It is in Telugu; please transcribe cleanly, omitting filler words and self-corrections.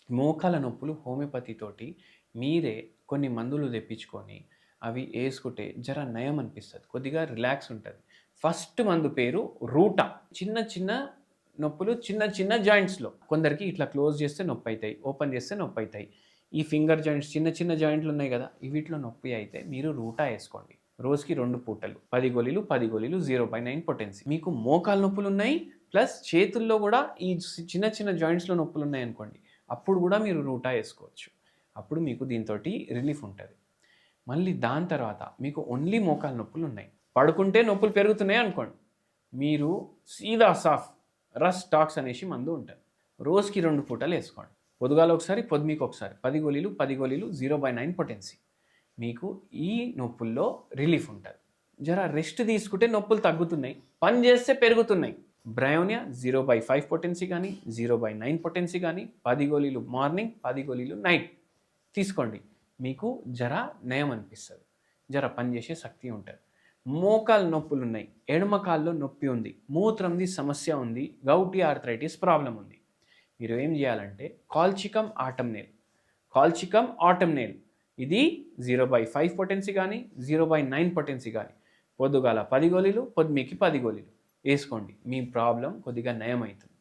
మోకాల నొప్పులు హోమియోపతి తోటి మీరే కొన్ని మందులు తెప్పించుకొని అవి యేసుకుంటే జర నయం అనిపిస్తది. కొద్దిగా రిలాక్స్ ఉంటది. ఫస్ట్ మందు పేరు రూటా. చిన్న చిన్న నొప్పులు చిన్న చిన్న జాయింట్స్‌లో. కొందరికి ఇట్లా క్లోజ్ చేస్తే నొప్పైతాయి. ఓపెన్ చేస్తే నొప్పైతాయి. ఈ ఫింగర్ జాయింట్స్ చిన్న చిన్న జాయింట్లున్నాయి గదా! వీటిలో నొప్పి అయితే మీరు రూటా యేసుకోండి. రోజుకి 2 పూటలు. 10 గోళీలు, 10 గోళీలు 0.9 పొటెన్సీ. మీకు మోకాలు నొప్పులున్నాయి. ప్లస్ చేతుల్లో గూడా ఈ చిన్న చిన్న జాయింట్స్‌లో నొప్పులున్నాయనుకోండి. అప్పుడు గూడా మీరు రూటా యేసుకోవచ్చు. అప్పుడు మీకు దీనితోటి రిలీఫ్ ఉంటది. మళ్ళీ దాని తర్వాత మీకు ఓన్లీ మోకాలు నొప్పులున్నాయి. పడుకుంటే నొప్పులు పెరుగుతున్నాయి అనుకోండి. మీరు సీదా సాఫ్ రస్ టాక్స్ అనేసి మందు ఉంటది. రోజుకి 2 పూటలు యేసుకోండి. పొద్దుగాల ఒకసారి, పొద్దుమికొకసారి. 10 గోళీలు, 10 గోళీలు 0.9 పొటెన్సీ. మీకు ఈ నొప్పుల్లో రిలీఫ్ ఉంటది. జర రెస్ట్ తీసుకుంటే నొప్పులు తగ్గుతున్నాయి. పని చేస్తే పెరుగుతున్నాయి. బ్రయోనియా 0/5 పొటెన్సీ గానీ, 0/9 పొటెన్సీ గానీ 10 గోళీలు మార్నింగ్, 10 గోళీలు నైట్ తీసుకోండి. మీకు జర నయం అనిపిస్తది. జర పనిచేసే శక్తి ఉంటది. మోకాలు నొప్పులున్నాయి. ఎడమ కాల్లో నొప్పి ఉంది. మూత్రంది సమస్య ఉంది. గౌటీ ఆర్థరైటిస్ ప్రాబ్లమ్ ఉంది. మీరు ఏం చేయాలంటే కాల్చికమ్ ఆటమ్నేల్, కాల్చికమ్ ఆటమ్నేల్ ఇది 0/5 పొటెన్సీ గానీ, 0/9 పొటెన్సీ గానీ పొద్దుగాల 10 గోళీలు, పొద్దుమికి 10 గోళీలు యేసుకోండి. మీ ప్రాబ్లమ్ కొద్దిగా నయం అవుతుంది.